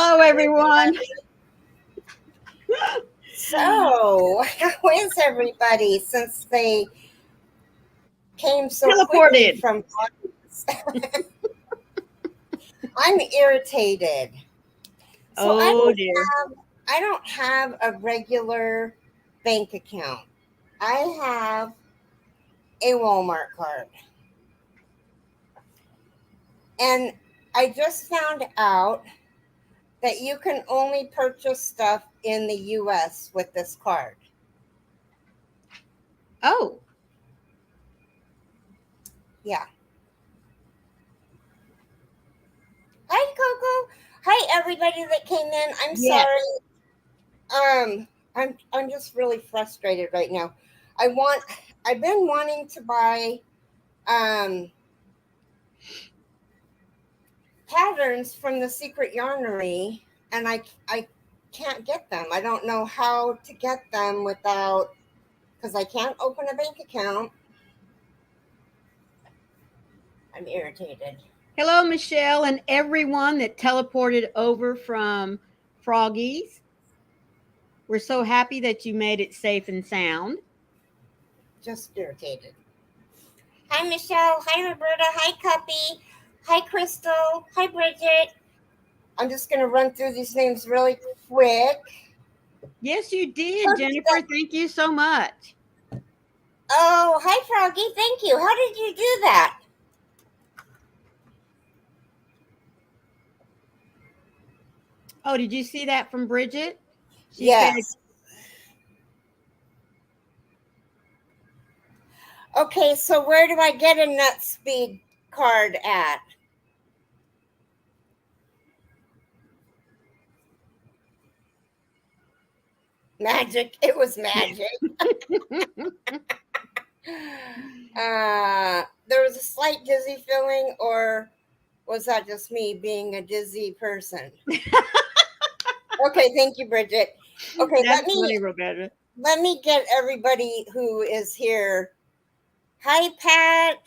Hello, everyone. So, how is everybody since they came so quickly Teleported. from I'm irritated. So Oh, dear. I don't have a regular bank account. I have a Walmart card. And I just found out that you can only purchase stuff in the US with this card. Oh, Yeah. Hi, Coco. Hi, everybody that came in. I'm yes. sorry. I'm just really frustrated right now. I've been wanting to buy patterns from the Secret Yarnery, and I can't get them. I don't know how to get them without, because I can't open a bank account. I'm irritated. Hello, Michelle, and everyone that teleported over from Froggies. We're so happy that you made it safe and sound. Just irritated. Hi, Michelle. Hi, Roberta. Hi, Cuppy. Hi, Crystal. Hi, Bridget. I'm just going to run through these names really quick. Yes, you did, Jennifer. Thank you so much. Oh, hi, Froggy. Thank you. How did you do that? Oh, did you see that from Bridget? She Yes. Okay, so where do I get a nut speed card at? Magic. It was magic. There was a slight dizzy feeling, or was that just me being a dizzy person? Okay, thank you, Bridget. Okay, That's funny, Roberta. Let me get everybody who is here. Hi, Pat,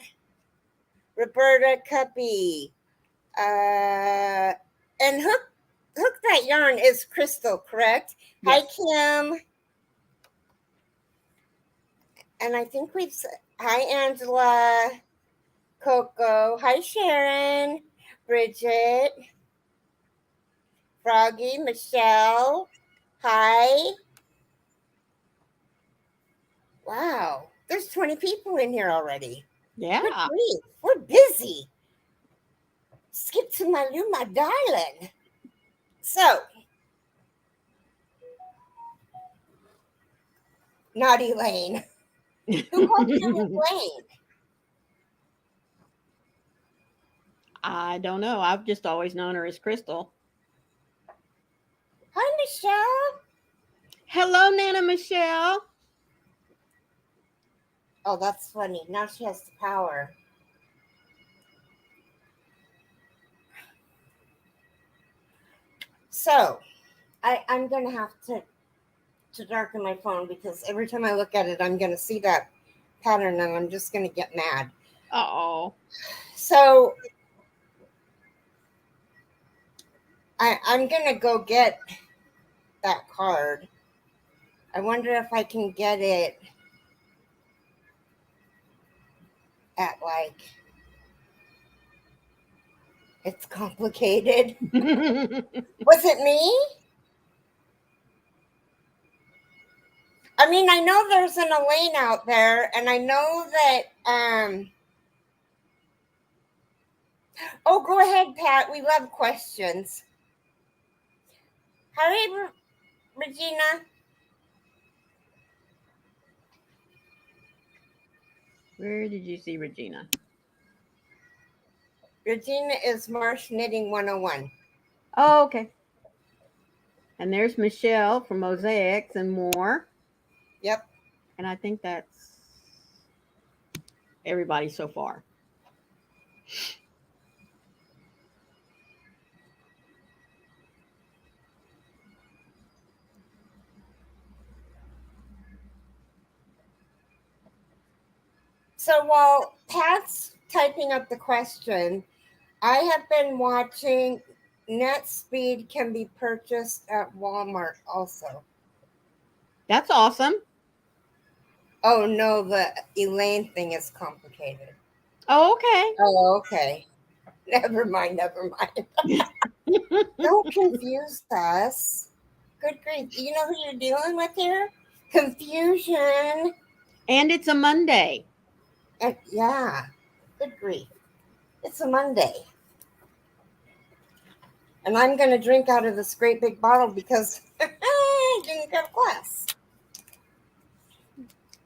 Roberta, Cuppy, and Hook That Yarn is Crystal, correct? Yes. Hi, Kim. And I think we've said, hi, Angela, Coco. Hi, Sharon, Bridget, Froggy, Michelle. Hi. Wow, there's 20 people in here already. Yeah. Good grief, we're busy. Skip to my darling. So, Naughty Lane. Who called you Lane? I don't know. I've just always known her as Crystal. Hi, Michelle. Hello, Nana Michelle. Oh, that's funny. Now she has the power. So, I'm going to have to darken my phone because every time I look at it, I'm going to see that pattern and I'm just going to get mad. Uh-oh. So, I'm going to go get that card. I wonder if I can get it at it's complicated. Was it me? I mean, I know there's an Elaine out there, and I know that, oh, go ahead, Pat. We love questions. Hi, Regina. Where did you see Regina? Regina is Marsh Knitting 101. Oh, okay. And there's Michelle from Mosaics and More. Yep. And I think that's everybody so far. So while Pat's typing up the question, I have been watching Net speed can be purchased at Walmart also. That's awesome. Oh no, the Elaine thing is complicated. Oh, okay. Oh, okay. Never mind. Don't confuse us. Good grief. You know who you're dealing with here? Confusion. And it's a Monday. And yeah. Good grief. It's a Monday. And I'm going to drink out of this great big bottle because I didn't go to class.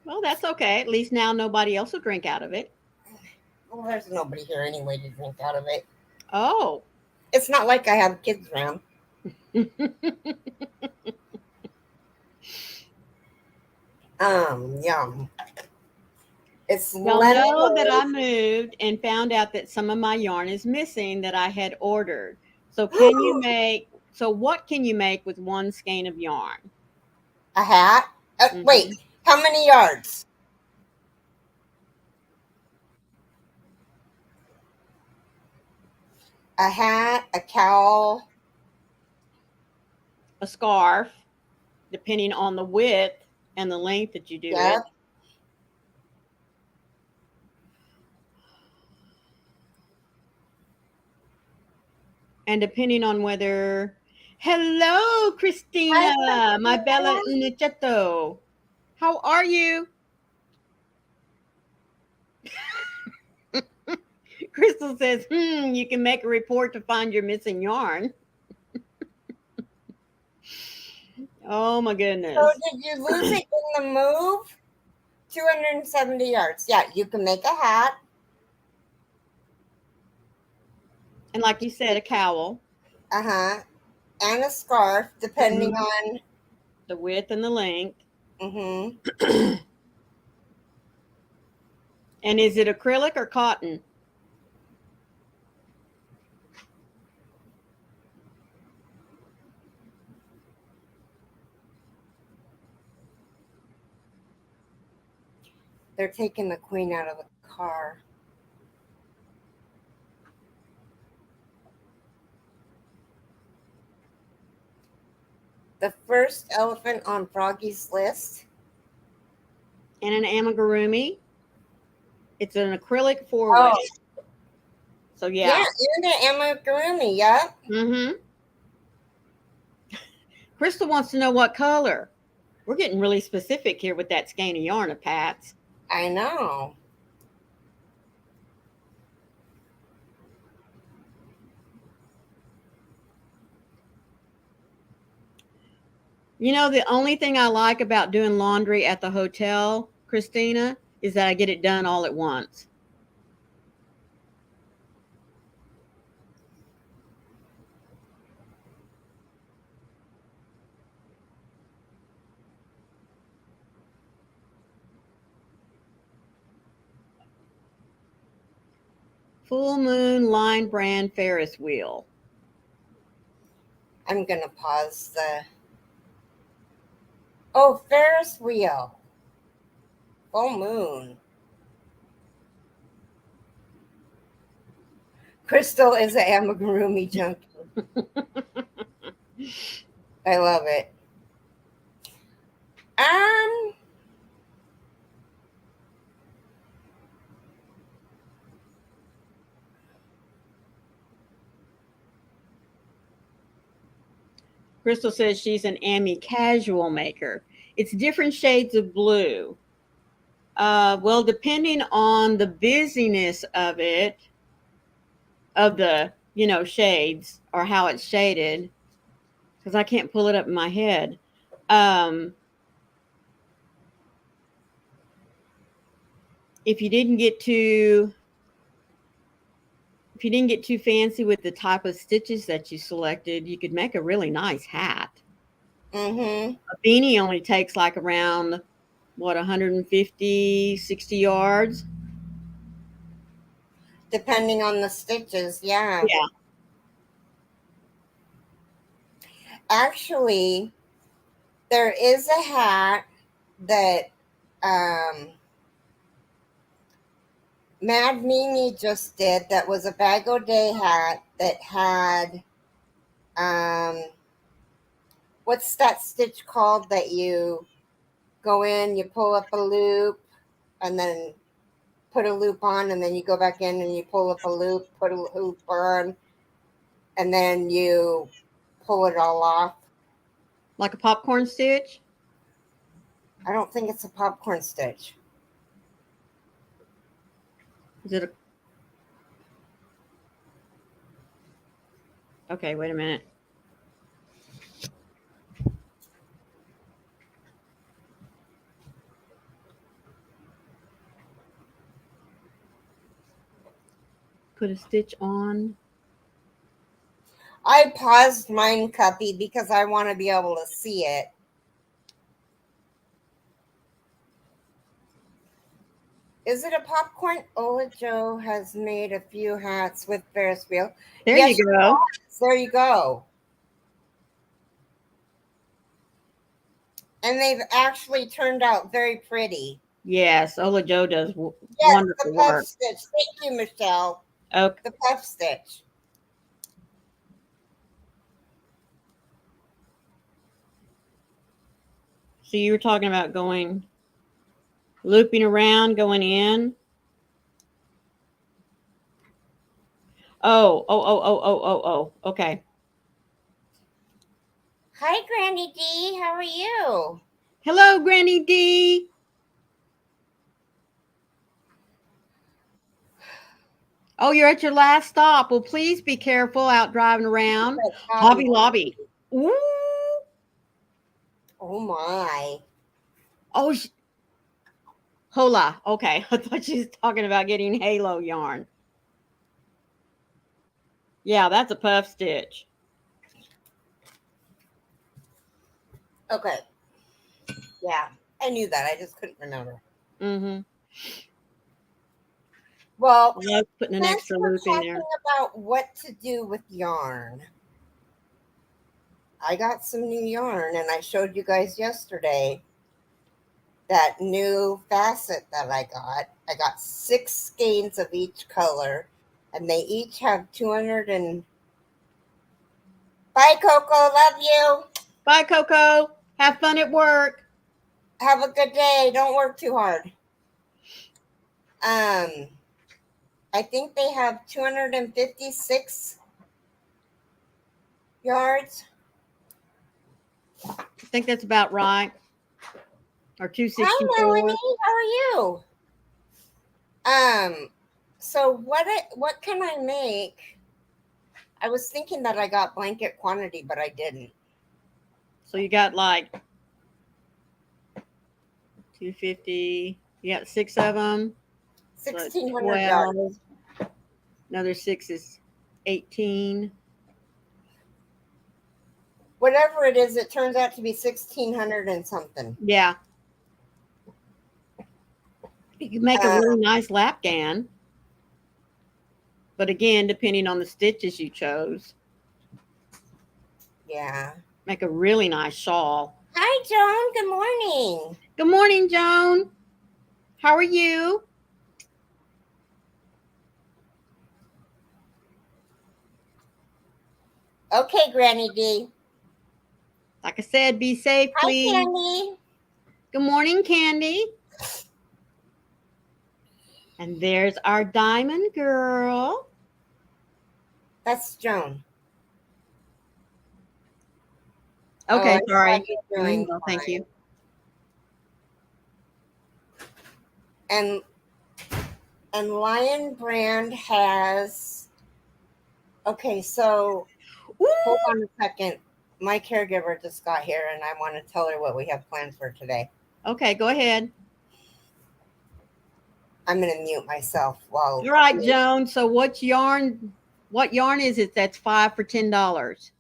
Well, that's okay. At least now nobody else will drink out of it. Well, there's nobody here anyway to drink out of it. Oh. It's not like I have kids around. Yum. It's Y'all lemon. know that I moved and found out that some of my yarn is missing that I had ordered. So what can you make with one skein of yarn? A hat. Wait, how many yards? A hat, a cowl, a scarf, depending on the width and the length that you do it. And depending on whether... Hello, Christina, hi, my bella Uniceto. How are you? Crystal says, you can make a report to find your missing yarn. Oh, my goodness. So did you lose it in the move? 270 yards. Yeah, you can make a hat. And like you said, a cowl. Uh-huh. And a scarf, depending on the width and the length. Mm-hmm. And is it acrylic or cotton? They're taking the queen out of the car. The first elephant on Froggy's list. And an amigurumi. It's an acrylic four-way. Oh. So yeah. Yeah, and an amigurumi, yeah. Mm-hmm. Crystal wants to know what color. We're getting really specific here with that skein of yarn of Pat's. I know. You know, the only thing I like about doing laundry at the hotel, Christina, is that I get it done all at once. Full Moon Line Brand Ferris wheel. I'm going to pause the... Oh, Ferris wheel. Full Moon. Crystal is an amigurumi junkie. I love it. Crystal says she's an Ami casual maker. It's different shades of blue. Well, depending on the busyness of it, of the, shades or how it's shaded, because I can't pull it up in my head. If you didn't get too fancy with the type of stitches that you selected, you could make a really nice hat. Mm-hmm. A beanie only takes like around, 150, 60 yards? Depending on the stitches, yeah. Yeah. Actually, there is a hat that Mad Mimi just did that was a Bag O' Day hat that had What's that stitch called that you go in, you pull up a loop, and then put a loop on, and then you go back in and you pull up a loop, put a loop on, and then you pull it all off. Like a popcorn stitch? I don't think it's a popcorn stitch. Is it a... Okay, wait a minute. Put a stitch on. I paused mine, Cuppy, because I want to be able to see it. Is it a popcorn? Ola Joe has made a few hats with Ferris wheel. There Yes, you go. there you go. And they've actually turned out very pretty. Yes, Ola Joe does Yes, wonderful the puff work. stitch. Thank you, Michelle. Okay. The puff stitch. So you were talking about going, looping around, going in. Oh. Okay. Hi, Granny D. How are you? Hello, Granny D. Oh, you're at your last stop. Well, please be careful out driving around. Hobby Lobby. Ooh. Oh, my. Oh, hola. Okay. I thought she was talking about getting halo yarn. Yeah, that's a puff stitch. Okay. Yeah, I knew that. I just couldn't remember. Mm-hmm. Well, I love putting an since extra we're loop in talking there. about what to do with yarn, I got some new yarn, and I showed you guys yesterday that new facet that I got. I got 6 skeins of each color, and they each have 200 and... Bye, Coco. Love you. Bye, Coco. Have fun at work. Have a good day. Don't work too hard. I think they have 256 yards. I think that's about right. Or Hi, 264. Melanie. How are you? So what can I make? I was thinking that I got blanket quantity, but I didn't. So you got like 250. You got 6 of them. 1,600 yards. Another 6 is 18. Whatever it is, it turns out to be 1,600 and something. Yeah. You can make a really nice lapgan. But again, depending on the stitches you chose. Yeah. Make a really nice shawl. Hi, Joan. Good morning. Good morning, Joan. How are you? Okay, Granny D. Like I said, be safe, please. Hi, Candy. Good morning, Candy. And there's our diamond girl. That's Joan. Okay, sorry. Doing Thank you. And Lion Brand has... Okay, so hold on a second. My caregiver just got here, and I want to tell her what we have planned for today. Okay, go ahead. I'm going to mute myself while... All right, Joan. So what yarn is it that's 5 for $10?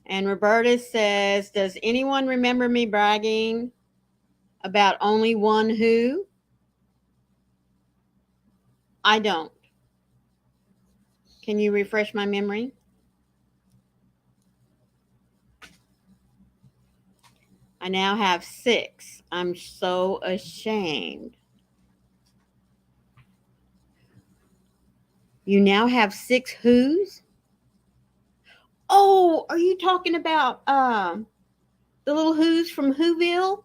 And Roberta says, does anyone remember me bragging about only one who? I don't. Can you refresh my memory? I now have 6. I'm so ashamed. You now have 6 who's? Oh, are you talking about the little who's from Whoville?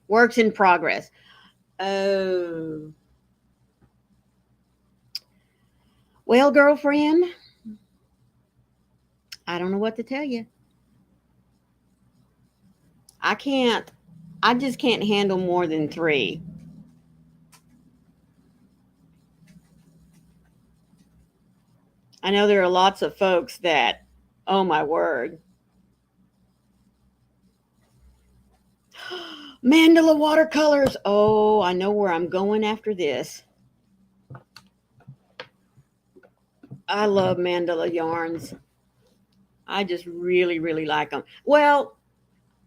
Works in progress. Oh. Well, girlfriend, I don't know what to tell you. I can't, I just can't handle more than 3. I know there are lots of folks that, oh my word. Mandala watercolors. Oh, I know where I'm going after this. I love mandala yarns. I just really, really like them. Well,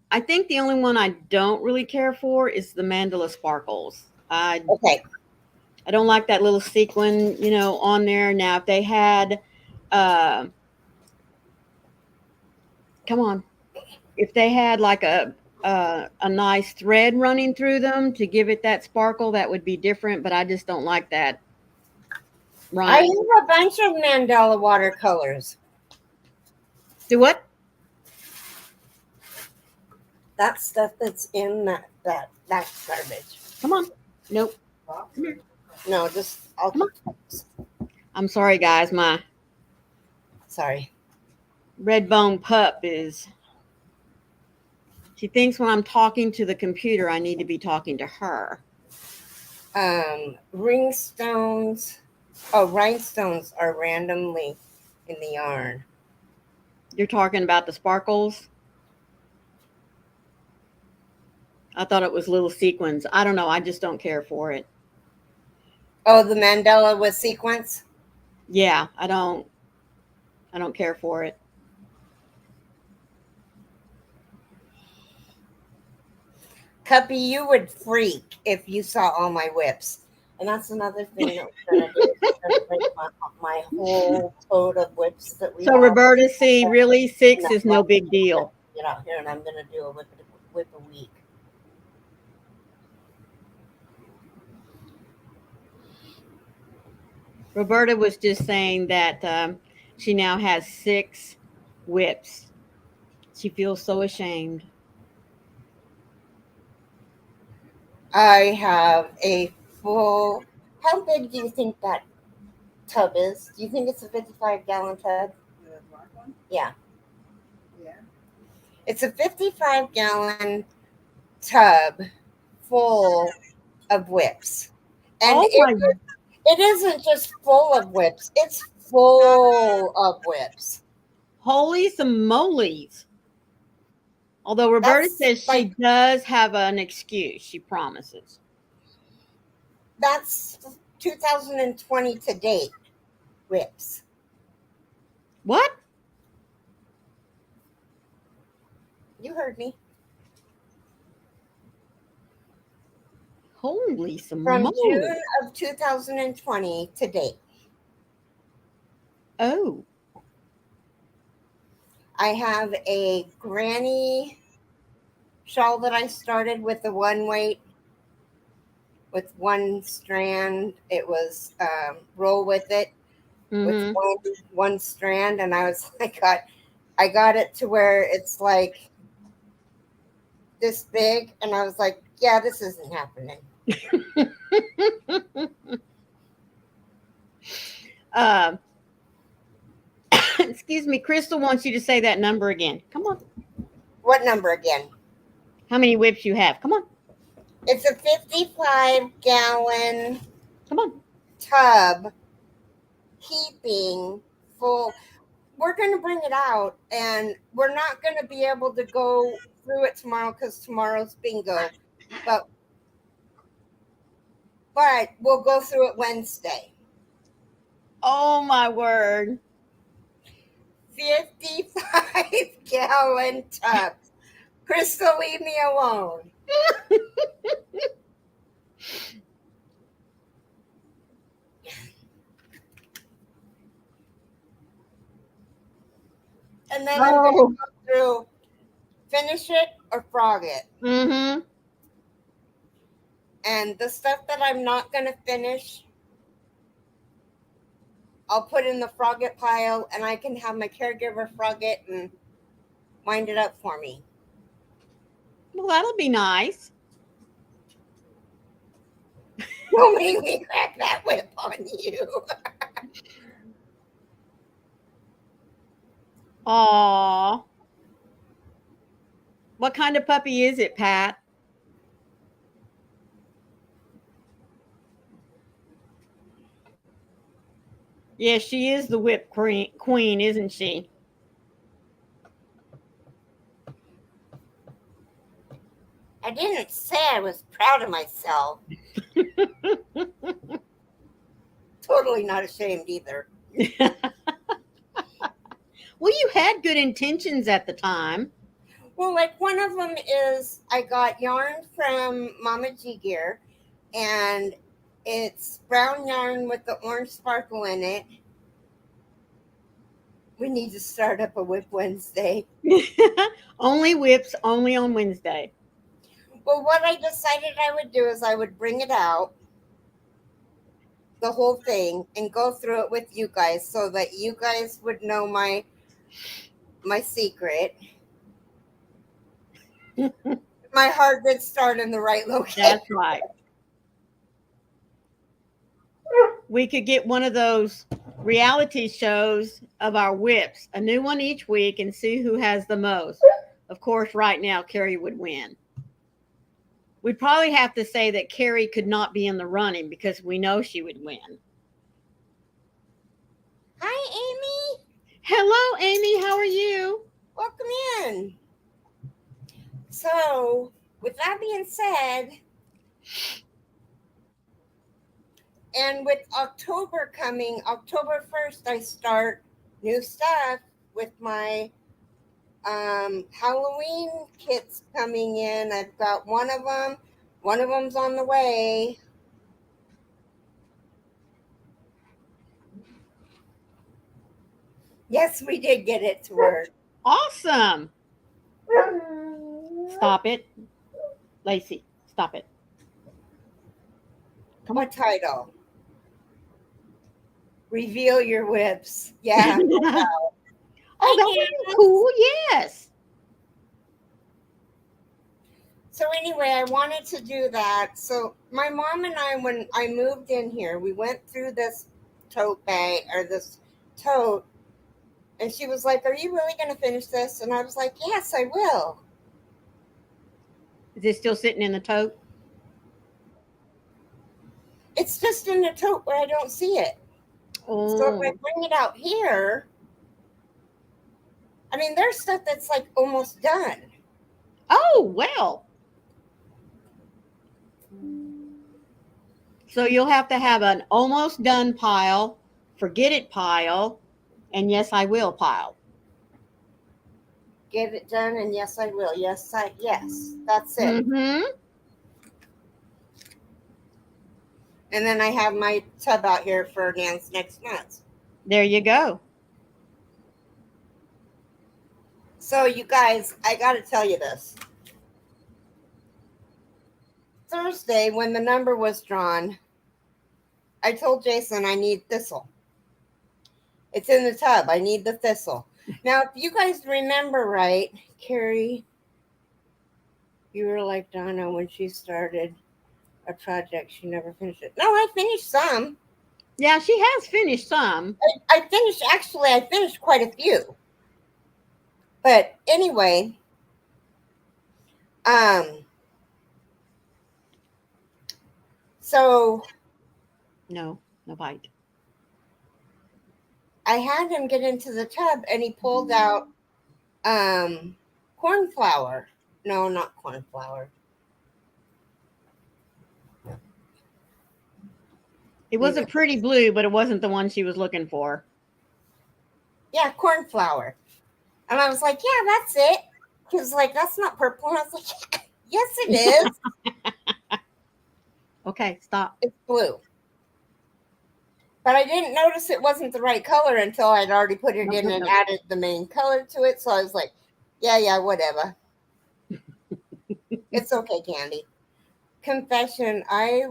I think the only one I don't really care for is the mandala sparkles. Okay. I don't like that little sequin, on there. Now, if they had, uh, come on, if they had like a nice thread running through them to give it that sparkle, that would be different. But I just don't like that I running. have a bunch of mandala watercolors. Do what? That stuff that's in that's garbage. Come on. Nope. Come here. No, just I'll Come on. I'm sorry, guys. My sorry. red bone pup is. She thinks when I'm talking to the computer, I need to be talking to her. Ringstones. Oh, rhinestones are randomly in the yarn. You're talking about the sparkles? I thought it was little sequins. I don't know. I just don't care for it. Oh, the mandala with sequence? Yeah, I don't care for it. Cuppy, you would freak if you saw all my whips. And that's another thing that we're going to do. We're going to bring my whole tote of whips that we So, have. Roberta, see, really, 6 is no big deal. Get out here, and I'm going to do a whip a week. Roberta was just saying that she now has 6 whips. She feels so ashamed. I have a full. How big do you think that tub is? Do you think it's a 55-gallon tub? The black one? Yeah. Yeah. It's a 55-gallon tub full of whips. And Oh my! it isn't just full of whips. It's full of whips. Holy smolies! Although Roberta says she does have an excuse, she promises. That's 2020 to date whips. What? You heard me. Holy From smolies! June of 2020 to date. Oh. I have a granny shawl that I started with the one weight, with one strand. It was roll with it with one strand, and I was I got it to where it's like this big, and I was like, yeah, this isn't happening. Excuse me, Crystal wants you to say that number again. Come on. What number again? How many whips you have? Come on. It's a 55-gallon Come on. tub, heaping full. We're going to bring it out, and we're not going to be able to go through it tomorrow because tomorrow's bingo, but we'll go through it Wednesday. Oh my word. 55-gallon tub. Crystal, leave me alone. And then I'm going to go through finish it or frog it. Mm-hmm. And the stuff that I'm not going to finish, I'll put in the frog it pile, and I can have my caregiver frog it and wind it up for me. Well, that'll be nice. Don't make me crack that whip on you. Aw. What kind of puppy is it, Pat? Yeah, she is the whip queen, isn't she? I didn't say I was proud of myself. Totally not ashamed either. Well, you had good intentions at the time. Well, like one of them is I got yarn from Mama G Gear, and it's brown yarn with the orange sparkle in it. We need to start up a Whip Wednesday. Only whips, only on Wednesday. Well, what I decided I would do is I would bring it out, the whole thing, and go through it with you guys so that you guys would know my secret. My heart did start in the right location. That's right. We could get one of those reality shows of our whips, a new one each week, and see who has the most. Of course, right now, Keri would win. We'd probably have to say that Keri could not be in the running because we know she would win. Hi, Amy. Hello, Amy. How are you? Welcome in. So, with that being said, and with October coming, October 1st, I start new stuff with my Halloween kits coming in. I've got one of them. One of them's on the way. Yes, we did get it to work. Awesome. Stop it. Lacey, stop it. Come What title? Reveal your whips. Yeah. Oh, that would be cool. Yes. So anyway, I wanted to do that. So my mom and I, when I moved in here, we went through this tote bag or this tote, and she was like, "Are you really going to finish this?" And I was like, "Yes, I will." Is it still sitting in the tote? It's just in the tote where I don't see it. Oh. So if I bring it out here, I mean, there's stuff that's like almost done. Oh, well. So you'll have to have an almost done pile, forget it pile, and yes, I will pile. Get it done, and yes, I will. Yes, that's it. Mm-hmm. And then I have my tub out here for Nan's next month. There you go. So you guys, I got to tell you this. Thursday, when the number was drawn, I told Jason I need thistle. It's in the tub. I need the thistle. Now, if you guys remember right, Keri, you were like Donna when she started a project. She never finished it. No, I finished some. Yeah, she has finished some. I finished quite a few. But anyway, so No bite. I had him get into the tub, and he pulled out corn flour. No, not corn flour. It was a pretty blue, but it wasn't the one she was looking for. Yeah, corn flour. And I was like, yeah, that's it. He was like, that's not purple. And I was like, yes, it is. Okay, stop. It's blue. But I didn't notice it wasn't the right color until I'd already put it in and added the main color to it. So I was like, yeah, whatever. It's okay, Candy. Confession, I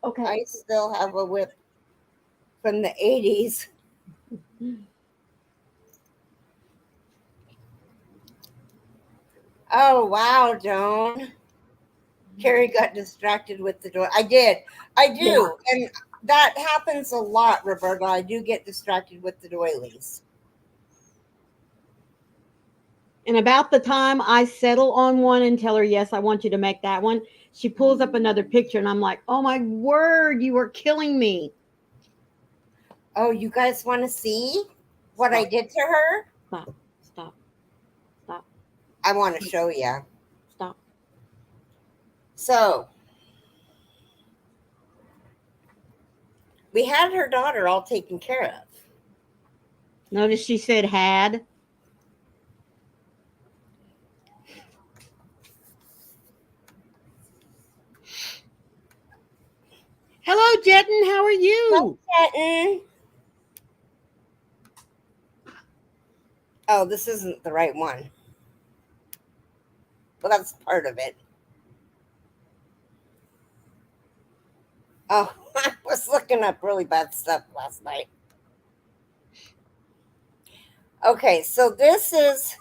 Okay. still have a whip from the 80s. Oh, wow, Joan. Keri got distracted with the door. I did. I do. Yeah. And that happens a lot, Roberta. I do get distracted with the doilies. And about the time I settle on one and tell her, yes, I want you to make that one, she pulls up another picture and I'm like, oh my word, you are killing me. Oh, you guys want to see what I Stop, did to her? stop, stop, stop, I want to show you. stop. So, we had her daughter all taken care of. Notice she said had. Hello, Jetton. How are you? Kitten. Oh, this isn't the right one. Well, that's part of it. Oh, I was looking up really bad stuff last night. Okay, so this is.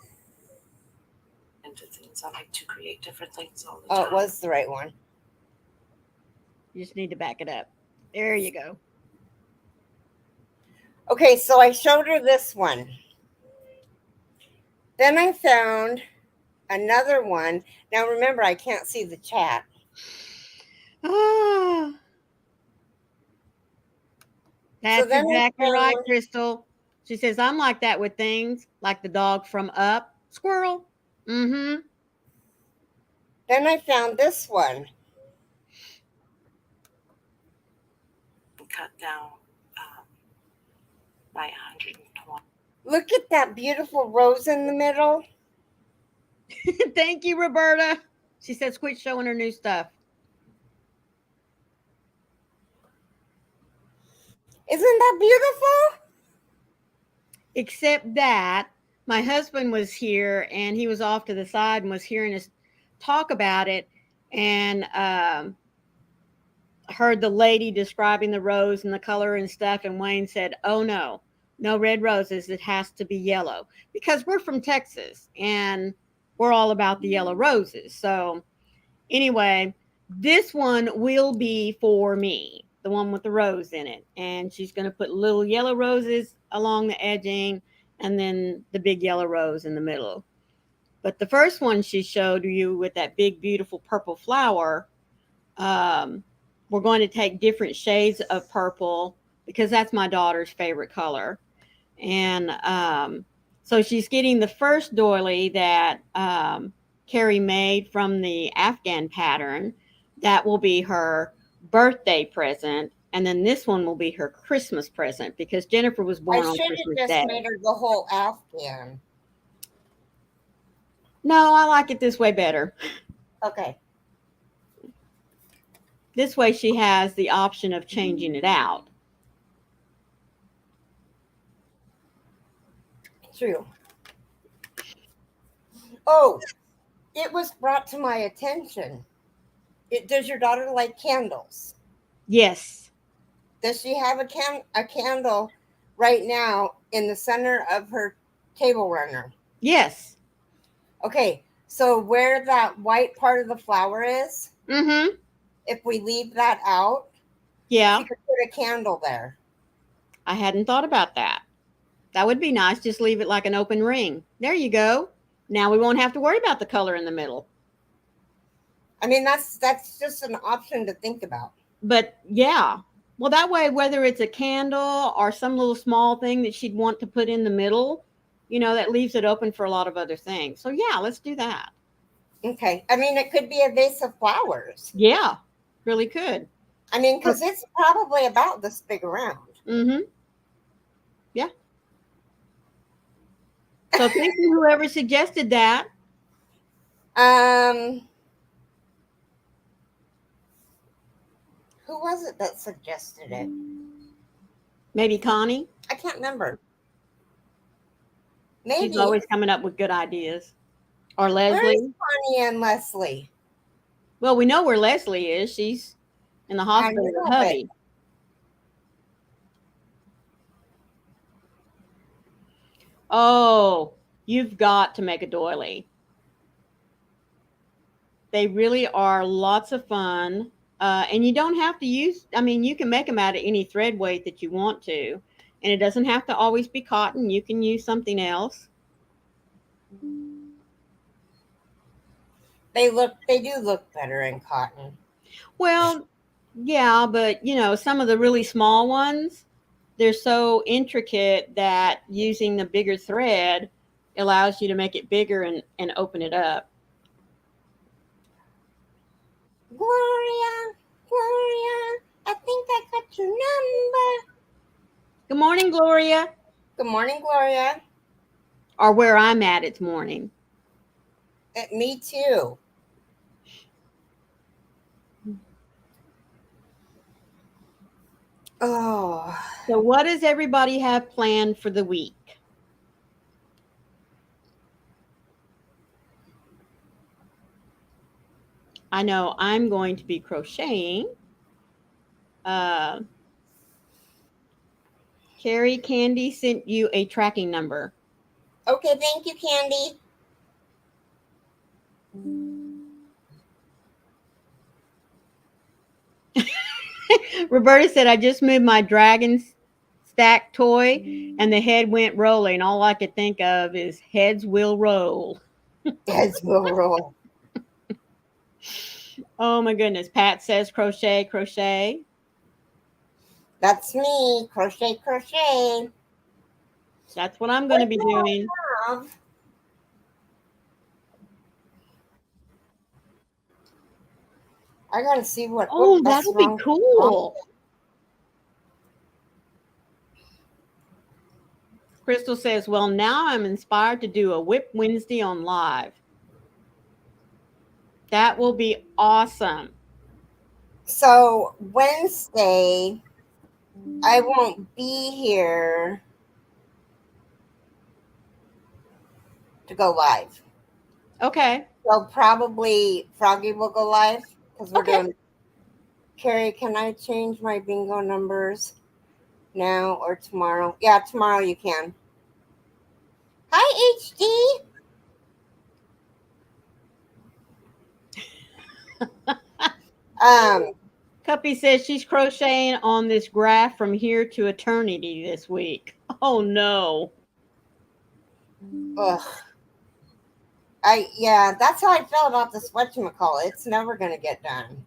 Into things. I like to create different things all the Oh, time. it was the right one. You just need to back it up. There you go. Okay, so I showed her this one. Then I found another one. Now remember, I can't see the chat. Ah, that's then I exactly right, found- Crystal. She says, I'm like that with things like the dog from Up. Squirrel. Mm-hmm. Then I found this one. Cut down by 120. Look at that beautiful rose in the middle. Thank you, Roberta. She says, quit showing her new stuff. Isn't that beautiful? Except that my husband was here and he was off to the side and was hearing us talk about it and heard the lady describing the rose and the color and stuff. And Wayne said, oh, no, no red roses. It has to be yellow because we're from Texas and we're all about the yellow roses. So anyway, this one will be for me, the one with the rose in it. And she's going to put little yellow roses along the edging and then the big yellow rose in the middle. But the first one she showed you with that big, beautiful purple flower, we're going to take different shades of purple because that's my daughter's favorite color. And so she's getting the first doily that Keri made from the Afghan pattern. That will be her birthday present. And then this one will be her Christmas present because Jennifer was I born on should have Christmas just Day. made her the whole Afghan. No, I like it this way better. Okay. This way she has the option of changing it out. True. Oh, it was brought to my attention. Does your daughter like candles? Yes. Does she have a candle right now in the center of her table runner? Yes. Okay, so where that white part of the flower is, Mm-hmm. if we leave that out, Yeah. she could put a candle there. I hadn't thought about that. That would be nice. Just leave it like an open ring. There you go. Now we won't have to worry about the color in the middle. I mean, that's just an option to think about. But yeah. Well, that way, whether it's a candle or some little small thing that she'd want to put in the middle, that leaves it open for a lot of other things. So yeah, let's do that. Okay. I mean, it could be a vase of flowers. Yeah, really could. I mean, because it's probably about this big around. Mm-hmm. Yeah. So thank you, whoever suggested that. Who was it that suggested it? Maybe Connie. I can't remember. Maybe. She's always coming up with good ideas. Or Where is Leslie. Connie and Leslie? Well, we know where Leslie is. She's in the I hospital with know, her but hubby. Oh, you've got to make a doily. They really are lots of fun. And you don't have to use, I mean, you can make them out of any thread weight that you want to. And it doesn't have to always be cotton. You can use something else. they do look better in cotton. Well, yeah, but some of the really small ones, they're so intricate that using the bigger thread allows you to make it bigger and open it up. Gloria, Gloria, I think I got your number. Good morning, Gloria. Good morning, Gloria. Or where I'm at, it's morning. Me too. Oh, So, what does everybody have planned for the week? I know I'm going to be crocheting. Keri Candy sent you a tracking number. okay. Thank you, Candy. Roberta said, I just moved my dragon stack toy and the head went rolling. All I could think of is heads will roll. Heads will roll. Oh my goodness. Pat says crochet, crochet. That's me. Crochet, crochet. That's what I'm going to be doing. I gotta see what. Oh, That's that'll be wrong. cool. Crystal says, well, now I'm inspired to do a Whip Wednesday on live. That will be awesome. So Wednesday, I won't be here to go live. Okay. So probably Froggy will go live because we're doing. Keri, can I change my bingo numbers now or tomorrow? Yeah, tomorrow you can. Hi, HD. Cuppy says she's crocheting on this graph from here to eternity this week. Oh no. Ugh. That's how I felt about this whatchamacallit. It's never gonna get done.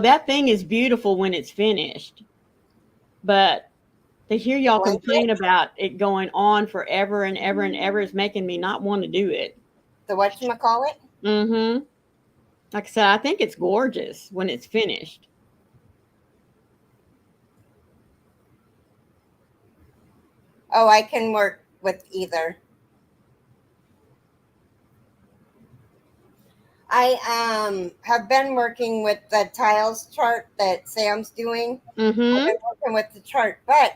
That thing is beautiful when it's finished. But to hear y'all complain about it going on forever and ever and ever is making me not want to do it. The whatchamacallit? Mm-hmm. Like I said, I think it's gorgeous when it's finished. Oh, I can work with either. I have been working with the tiles chart that Sam's doing. Mm-hmm. I've been working with the chart, but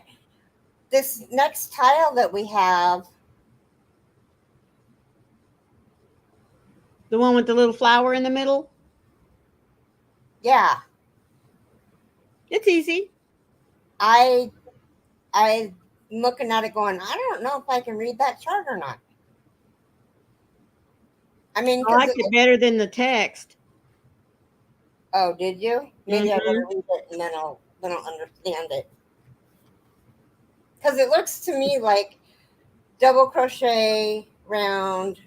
this next tile that we have, the one with the little flower in the middle? Yeah. It's easy. I'm looking at it going, I don't know if I can read that chart or not. I mean, I liked it better than the text. Oh, did you? Maybe I better read it and then I'll understand it. Because it looks to me like double crochet round,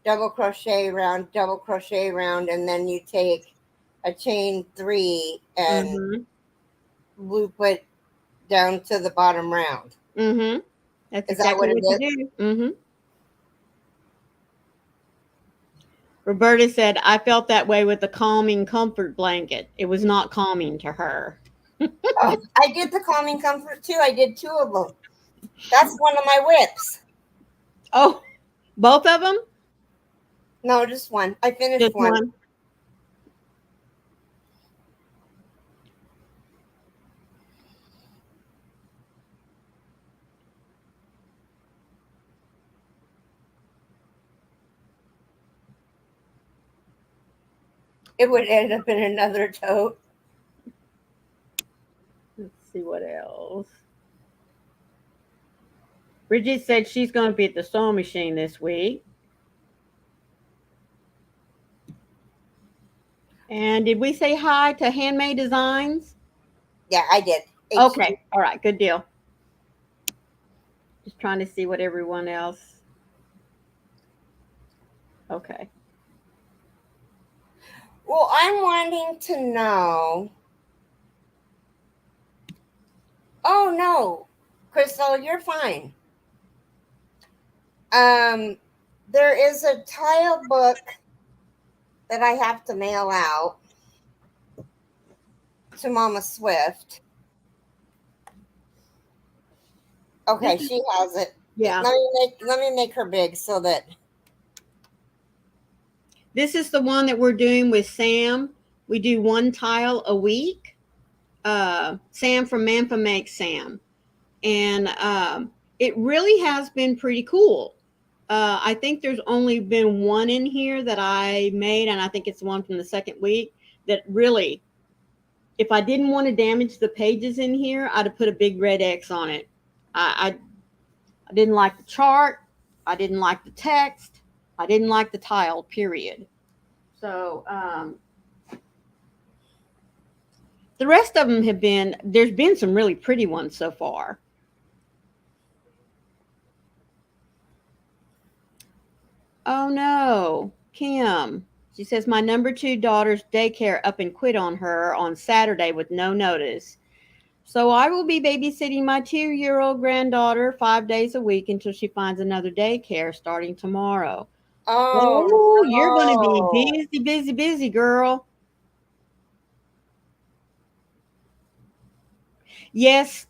double crochet round, double crochet round, and then you take a chain 3 and loop it down to the bottom round. Mm-hmm. That's exactly what you do. Mm-hmm. Roberta said, I felt that way with the calming comfort blanket. It was not calming to her. I did the calming comfort too. I did 2 of them. That's one of my whips. Oh, both of them? No, just one. I finished just one. It would end up in another tote. Let's see what else. Bridget said she's going to be at the sewing machine this week. And did we say hi to Handmade Designs? Yeah, I did. Okay. All right. Good deal. Just trying to see what everyone else. Okay. Well, I'm wanting to know. Oh no, Crystal, you're fine. There is a tile book that I have to mail out to Mama Swift. Okay, she has it. Yeah. Let me make her big so that. This is the one that we're doing with Sam. We do one tile a week. Sam from Mampa Makes Sam. And it really has been pretty cool. I think there's only been one in here that I made, and I think it's the one from the second week that really, if I didn't want to damage the pages in here, I'd have put a big red X on it. I didn't like the chart. I didn't like the text. I didn't like the tile, period. So the rest of them there's been some really pretty ones so far. Oh no, Kim. She says my number 2 daughter's daycare up and quit on her on Saturday with no notice. So I will be babysitting my 2-year-old granddaughter 5 days a week until she finds another daycare starting tomorrow. Oh, You're going to be no. busy, busy, busy, girl. Yes,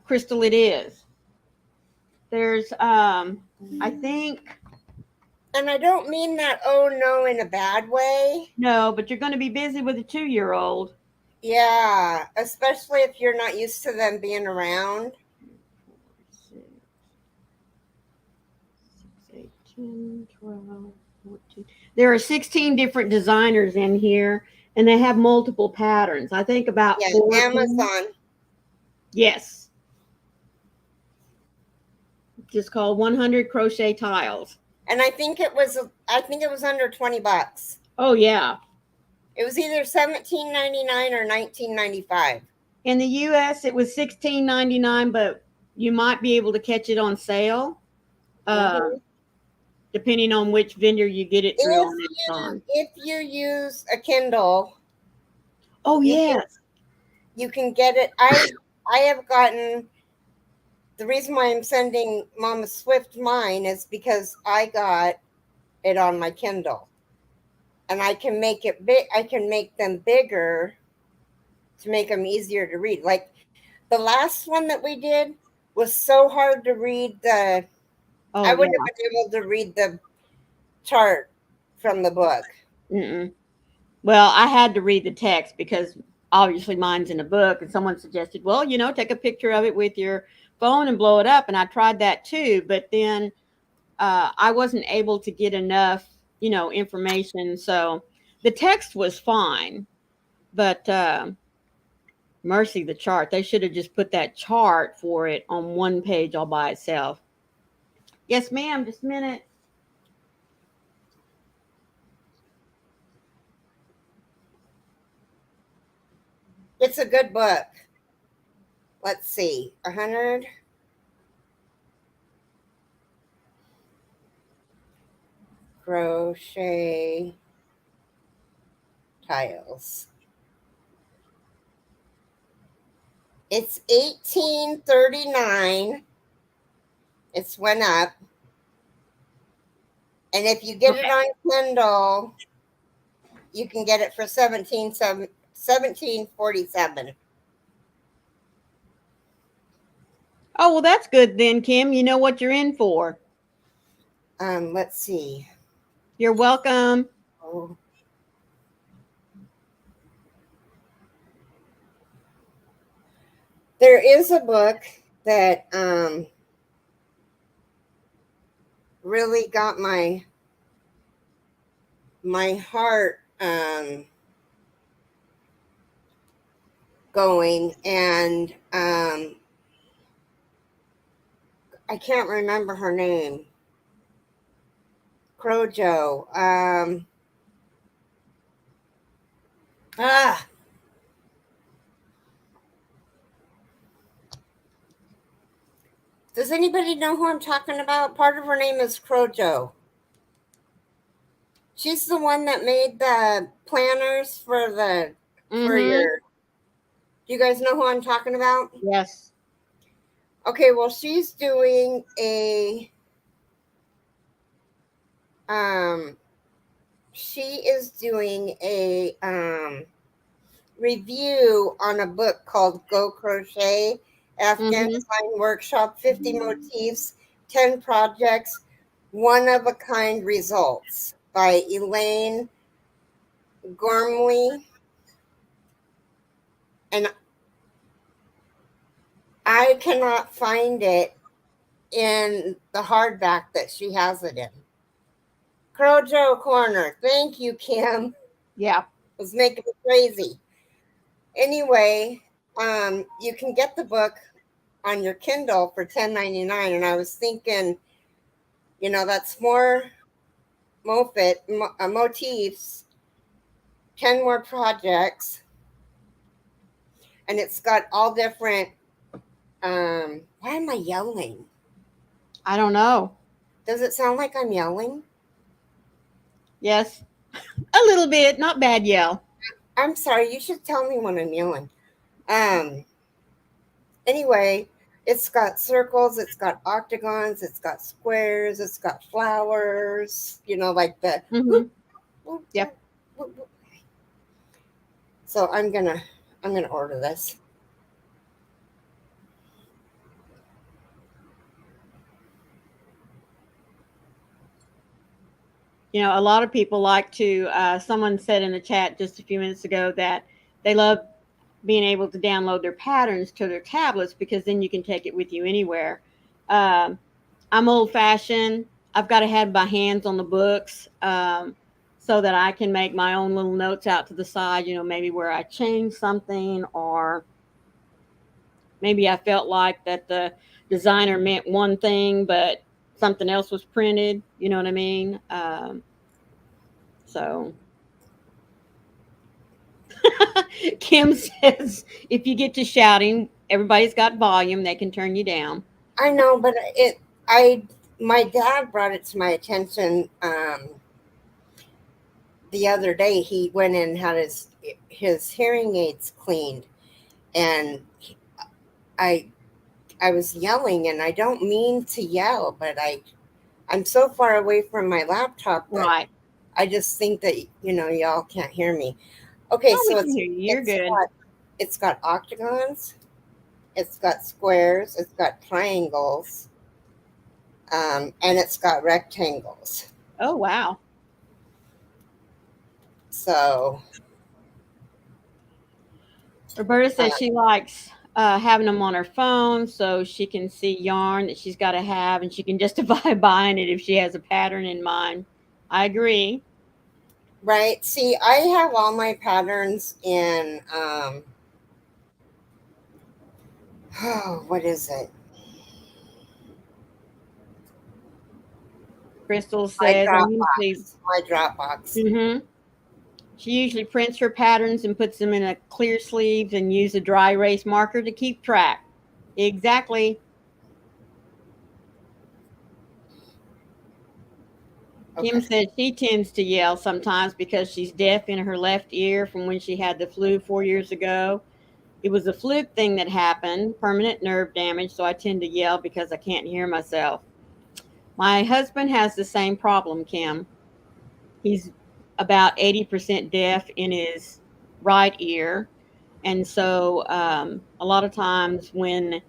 Crystal, it is. There's, I think. And I don't mean that, oh no, in a bad way. No, but you're going to be busy with a 2-year-old. Yeah, especially if you're not used to them being around. 4, 6, 8, 10, 12, 14. There are 16 different designers in here, and they have multiple patterns. I think about 14. Amazon. Yes. Just called 100 crochet tiles. And I think it was under $20. Oh yeah. It was either $17.99 or $19.95. In the US it was $16.99, but you might be able to catch it on sale. Depending on which vendor you get it through on Amazon. If you use a Kindle. Oh yes. You can get it. I have gotten. The reason why I'm sending Mama Swift mine is because I got it on my Kindle, and I can make it big. I can make them bigger to make them easier to read. Like the last one that we did was so hard to read. I wouldn't have been able to read the chart from the book. Mm-mm. Well, I had to read the text because obviously mine's in a book, and someone suggested, well, take a picture of it with your phone and blow it up. And I tried that too, but then I wasn't able to get enough, information. So the text was fine, but mercy, the chart. They should have just put that chart for it on one page all by itself. Yes, ma'am. Just a minute. It's a good book. Let's see, 100. Crochet tiles. It's $18.39. It's went up. And if you get it on Kindle, you can get it for $17.47. Oh, well, that's good then, Kim. You know what you're in for. Let's see. You're welcome. Oh. There is a book that really got my heart going, and I can't remember her name. Crojo. Ah. Does anybody know who I'm talking about? Part of her name is Crojo. She's the one that made the planners for the for Mm-hmm. your. Do you guys know who I'm talking about? Yes. Okay, well, she's doing a she is doing a review on a book called Go Crochet Afghan Mm-hmm. Design Workshop, 50 motifs, 10 projects, one of a kind results by Elaine Gormley. And I cannot find it in the hardback that she has it in. Crojo Corner. Thank you, Kim. Yeah. It was making me crazy. Anyway, you can get the book on your Kindle for $10.99, and I was thinking, that's more motifs, 10 more projects, and it's got all different. Why am I yelling? I don't know. Does it sound like I'm yelling? Yes. A little bit. Not bad yell. I'm sorry. You should tell me when I'm yelling. Anyway, it's got circles, it's got octagons, it's got squares, it's got flowers, like the Mm-hmm. Yep. So I'm gonna order this. A lot of people like to, someone said in the chat just a few minutes ago that they love being able to download their patterns to their tablets because then you can take it with you anywhere. Um, I'm old fashioned. I've got to have my hands on the books so that I can make my own little notes out to the side, maybe where I changed something, or maybe I felt like that the designer meant one thing, but something else was printed. You know what I mean? So Kim says if you get to shouting, everybody's got volume, they can turn you down. I know, but my dad brought it to my attention the other day. He went in and had his hearing aids cleaned, and I I was yelling, and I don't mean to yell, but I'm so far away from my laptop that Right. I just think that y'all can't hear me. Okay, Oh, we so can hear you. You're good. it's got octagons, it's got squares, it's got triangles, and it's got rectangles. Oh, wow. So Roberta says she likes having them on her phone so she can see yarn that she's got to have and she can justify buying it if she has a pattern in mind. I agree. right, see, I have all my patterns in oh, what is it? Crystal My says I usually. Dropbox. My Dropbox. Mm-hmm. She usually prints her patterns and puts them in a clear sleeve and use a dry erase marker to keep track. Exactly. Kim Okay. says she tends to yell sometimes because she's deaf in her left ear from when she had the flu 4 years ago. It was a fluke thing that happened, permanent nerve damage, so I tend to yell because I can't hear myself. My husband has the same problem, Kim. He's about 80% deaf in his right ear. And so a lot of times when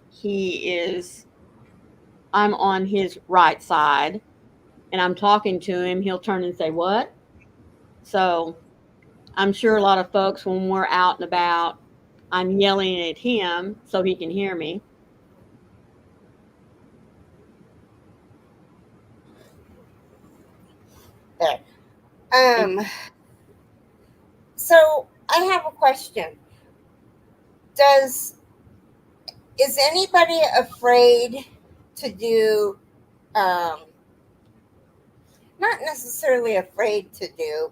I'm on his right side and I'm talking to him, he'll turn and say, "What?" So I'm sure a lot of folks, when we're out and about, I'm yelling at him so he can hear me. There. Um. So I have a question. Is anybody afraid to do, not necessarily afraid to do,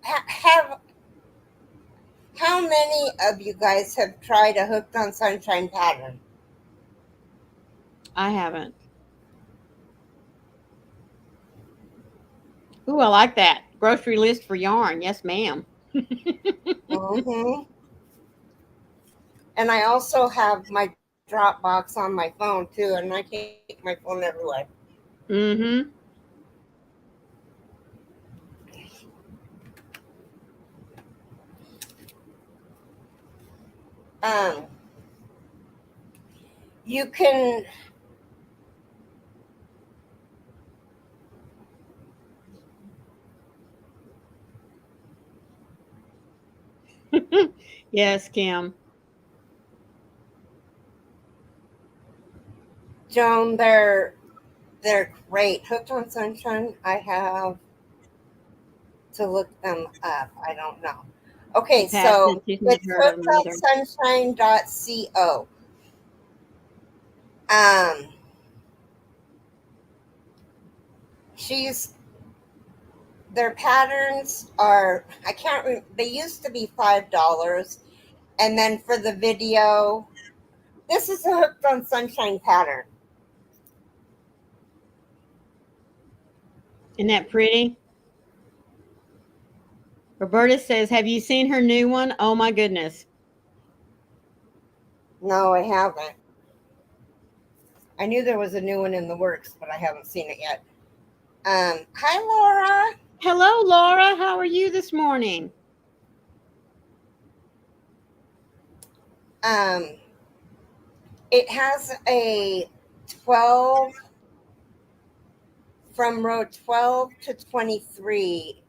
have, how many of you guys have tried a hooked on sunshine pattern? I haven't. Ooh, I like that. Grocery list for yarn. Yes, ma'am. Mm-hmm. And I also have my Dropbox on my phone too, and I take my phone everywhere. Mm-hmm. Um, you can Yes, Kim. Joan, they're great. Hooked on Sunshine, I have to look them up. I don't know. Okay, Compassionate. so She's never it's heard of them either. hookedonsunshine.co. Um, she's their patterns are, I can't remember, they used to be $5, and then for the video, this is a hooked on sunshine pattern. Isn't that pretty? Roberta says, have you seen her new one? Oh my goodness. No, I haven't. I knew there was a new one in the works, but I haven't seen it yet. Hi, Laura. Hello, Laura. How are you this morning? It has a 12 from row 12 to 23.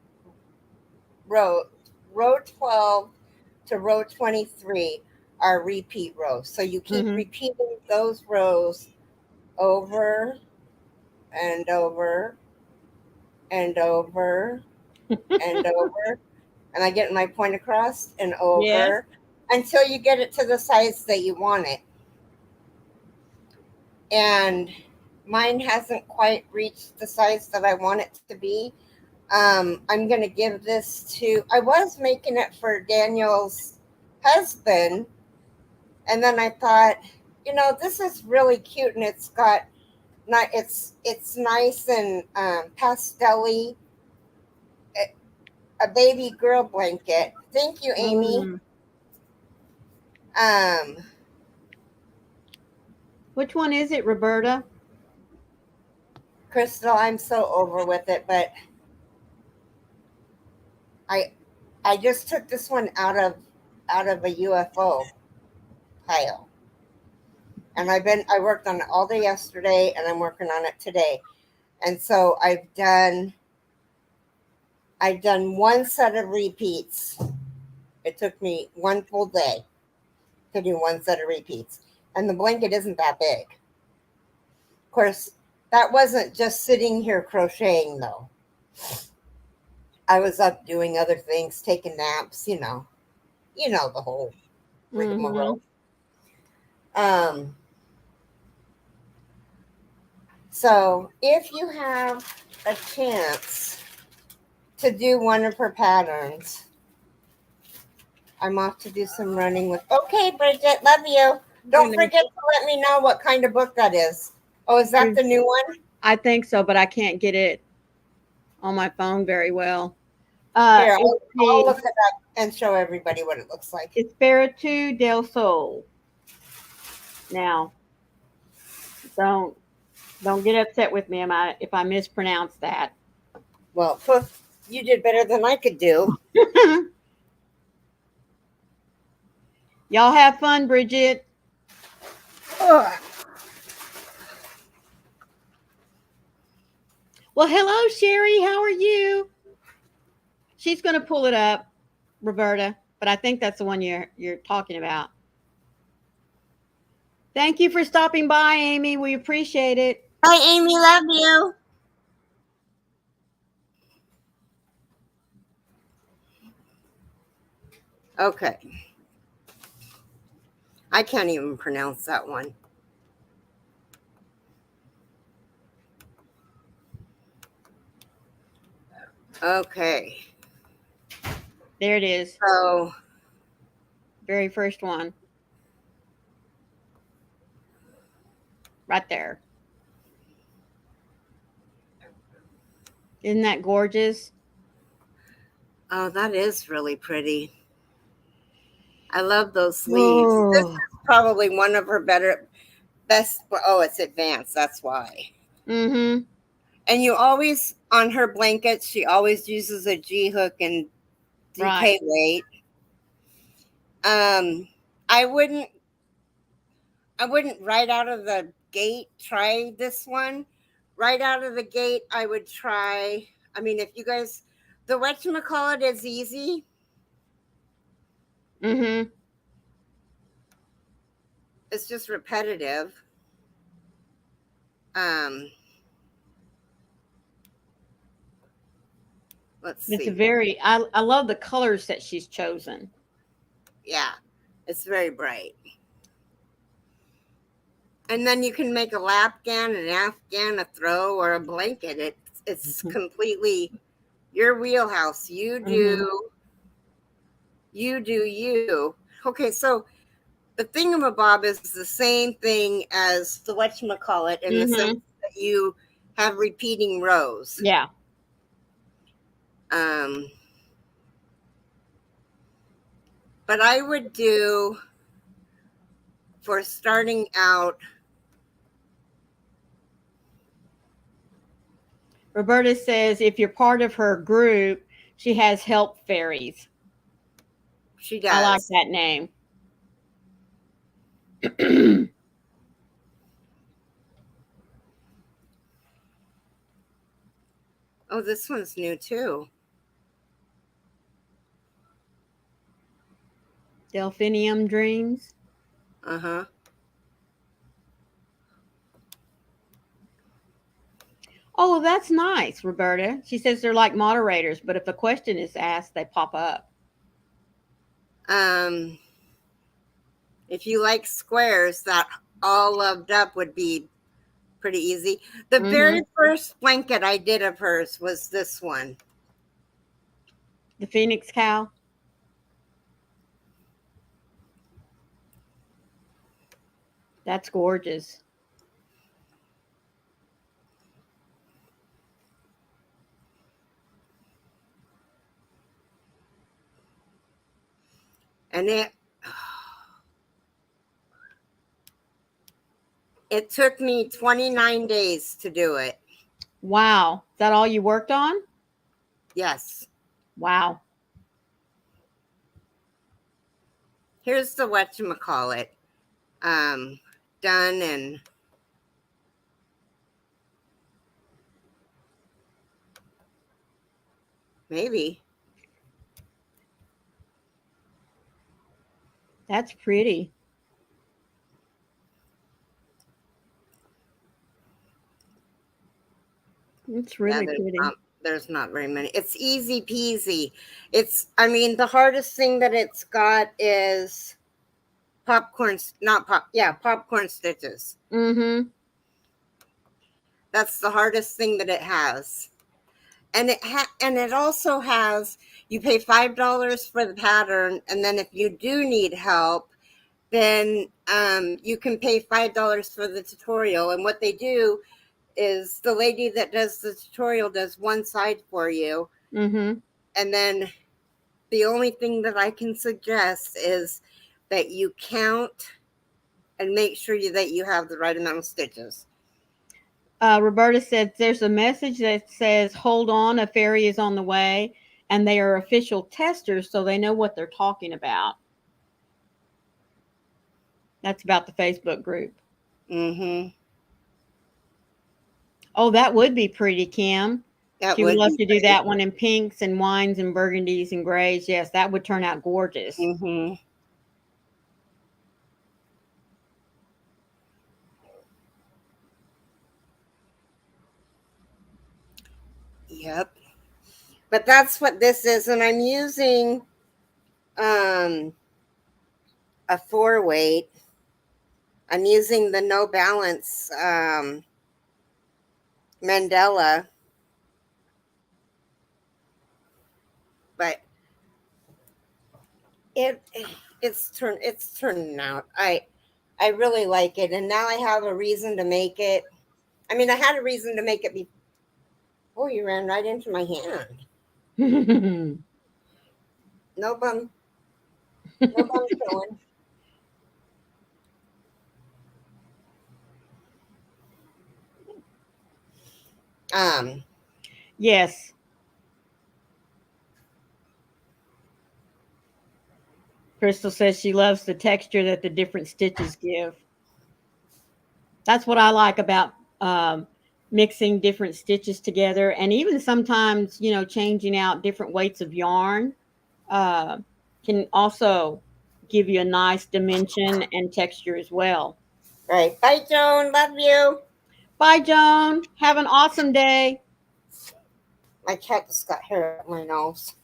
Row 12 to row 23 are repeat rows. So you keep Mm-hmm. repeating those rows over and over and over and over. And I get my point across and Yes. over until you get it to the size that you want it. And mine hasn't quite reached the size that I want it to be. I'm going to give this to, I was making it for Daniel's husband. And then I thought, this is really cute, and it's got, not, it's nice and pastel-y, a baby girl blanket. Thank you, Amy. Mm. Which one is it, Roberta? Crystal, I'm so over with it, but I just took this one out of a UFO pile. And I worked on it all day yesterday, and I'm working on it today. And so I've done one set of repeats. It took me one full day to do one set of repeats. And the blanket isn't that big. Of course, that wasn't just sitting here crocheting though. I was up doing other things, taking naps, the whole rigmarole. So if you have a chance to do one of her patterns, I'm off to do some running with. Okay, Bridget, love you. Don't forget to let me know what kind of book that is. Oh, is that the new one? I think so, but I can't get it on my phone very well. Here, I'll look it up and show everybody what it looks like. Espiritu del Sol. Now, don't get upset with me if I mispronounce that. Well, you did better than I could do. Y'all have fun, Bridget. Ugh. Well, hello, Sherry. How are you? She's going to pull it up, Roberta, but I think that's the one you're talking about. Thank you for stopping by, Amy. We appreciate it. Hi, Amy. Love you. Okay. I can't even pronounce that one. Okay. There it is. So Very first one. Right there. Isn't that gorgeous? oh, that is really pretty. I love those sleeves. This is probably one of her best. Oh, it's advanced. That's why. Mm-hmm. And you always, on her blankets, she always uses a G hook and Right. DK weight. I wouldn't right out of the gate try this one. Right out of the gate, I would try. I mean, if you guys, the whatchamacallit is easy. Mm-hmm. It's just repetitive. Let's It's a see. very, I love the colors that she's chosen. Yeah, it's very bright. And then you can make a lapgan, an afghan, a throw, or a blanket. It's completely your wheelhouse. You do you. Okay, so the thingamabob is the same thing as the whatchamacallit in the sense that you have repeating rows. Yeah. But I would do, for starting out, Roberta says if you're part of her group, she has help fairies. she does. I like that name. Oh, this one's new too. Delphinium Dreams. Uh-huh. Oh, that's nice, Roberta. She says they're like moderators, but if a question is asked, they pop up. If you like squares, that all loved up would be pretty easy. The very first blanket I did of hers was this one. The Phoenix Cow. That's gorgeous. And it took me 29 days to do it. Wow. Is that all you worked on? Yes. Wow. Here's the whatchamacallit. Done and maybe. That's pretty. It's really pretty. There's not very many. It's easy peasy. I mean, the hardest thing that it's got is popcorn stitches. Mm-hmm. That's the hardest thing that it has. And it also has, you pay $5 for the pattern, and then if you do need help, then you can pay $5 for the tutorial. And what they do is the lady that does the tutorial does one side for you. Mm-hmm. And then the only thing that I can suggest is that you count and make sure that you have the right amount of stitches. Roberta said there's a message that says, hold on, a fairy is on the way. And they are official testers, so they know what they're talking about. That's about the Facebook group. Mm-hmm. Oh, that would be pretty, Kim. She would love to do pretty. that one in pinks and wines and burgundies and grays. Yes, that would turn out gorgeous. Mm-hmm. Yep. But that's what this is. And I'm using a 4-weight. I'm using the No Balance Mandela, but it's turning out. I really like it, and now I have a reason to make it. I mean, I had a reason to make it Oh, you ran right into my hand. No bum. No bum showing. Yes. Crystal says she loves the texture that the different stitches give. That's what I like about mixing different stitches together, and even sometimes, changing out different weights of yarn uh, can also give you a nice dimension and texture as well. Right. Bye, Joan. Love you. Bye, Joan. Have an awesome day. My cat just got hair up my nose.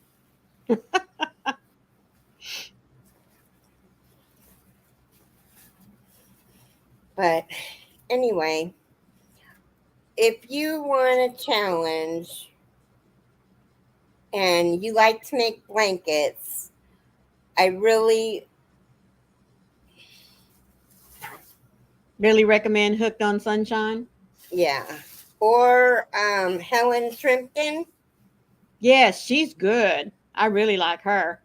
But anyway, if you want a challenge and you like to make blankets, I really recommend Hooked on Sunshine. yeah. Or Helen Shrimpton. Yes, she's good. I really like her.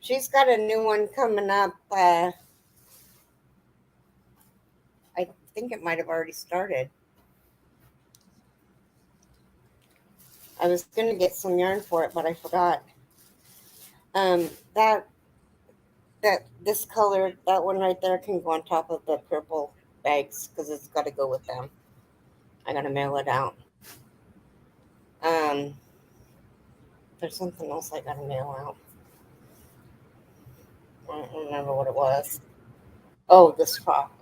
She's got a new one coming up. I think it might have already started. I was going to get some yarn for it, but I forgot. This color, that one right there, can go on top of the purple bags because it's got to go with them. I got to mail it out. There's something else I got to mail out. I don't remember what it was. Oh, this frock.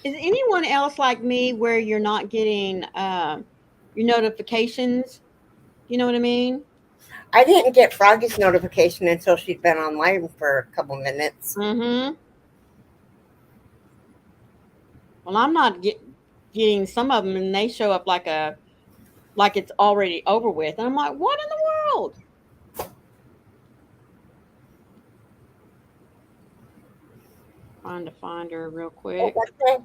Is anyone else like me where you're not getting your notifications? You know what I mean? I didn't get Froggy's notification until she'd been online for a couple minutes. Mm-hmm. Well, I'm not getting some of them, and they show up like it's already over with, and I'm like, what in the world? Trying to find her real quick. Oh, that's it.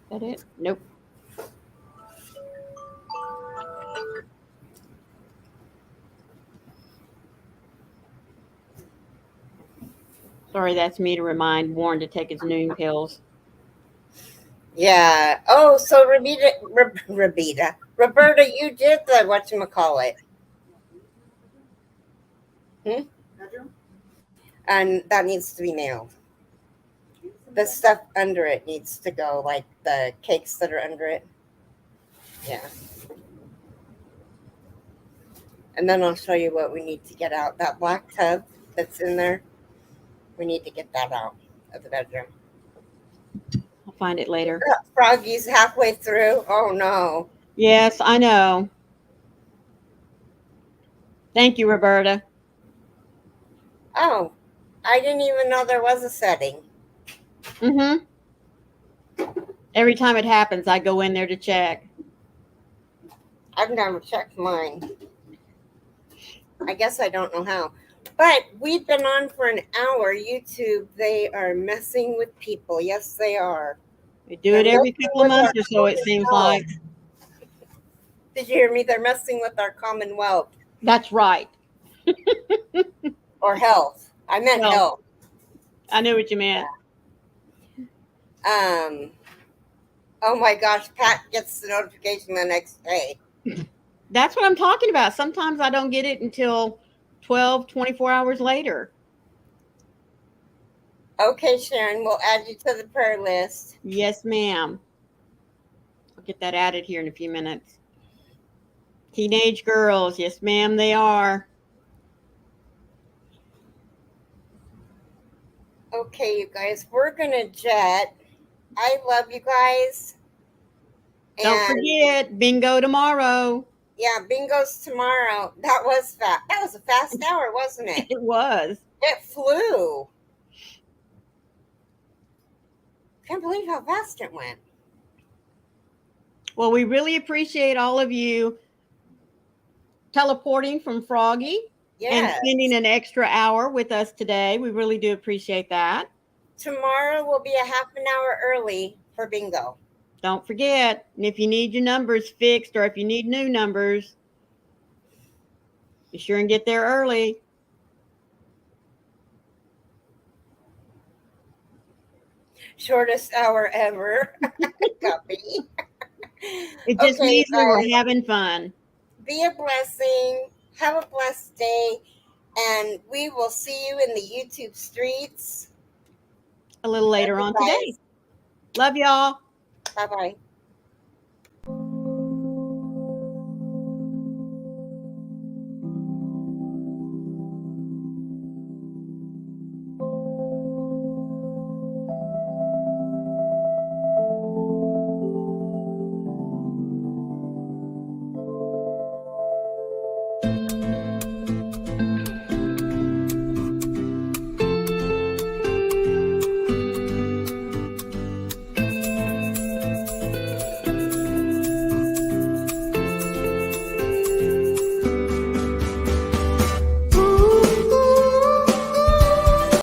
Is that it? Nope. Sorry, that's me to remind Warren to take his noon pills. Yeah. Oh, so Roberta, you did the whatchamacallit. Bedroom? And that needs to be mailed. The stuff under it needs to go, like the cakes that are under it. Yeah. And then I'll show you what we need to get out. That black tub that's in there, we need to get that out of the bedroom. I'll find it later. Froggy's halfway through. Oh, no. Yes, I know. Thank you, Roberta. Oh, I didn't even know there was a setting. Mm-hmm. Every time it happens, I go in there to check. I've never checked mine. I guess I don't know how. But we've been on for an hour. YouTube, they are messing with people. Yes, they are. We do it every couple of months or so, it seems like. Did you hear me? They're messing with our commonwealth. That's right. Or health. I meant health. I knew what you meant. Oh my gosh, Pat gets the notification the next day. That's what I'm talking about. Sometimes I don't get it until 12, 24 hours later. Okay, Sharon, we'll add you to the prayer list. Yes, ma'am. I'll get that added here in a few minutes. Teenage girls. Yes, ma'am, they are. Okay, you guys, we're going to jet. I love you guys. Don't forget, bingo tomorrow. Yeah, bingo's tomorrow. That was fast. That was a fast hour, wasn't it? It was. It flew. Can't believe how fast it went. Well, we really appreciate all of you teleporting from Froggy and Yes. spending an extra hour with us today. We really do appreciate that. Tomorrow will be a half an hour early for bingo. Don't forget, and if you need your numbers fixed or if you need new numbers, be sure and get there early. Shortest hour ever. Copy. It just Okay, means we were guys. having fun. Be a blessing. Have a blessed day. And we will see you in the YouTube streets. A little later Love you on guys. today. Love y'all. Bye-bye.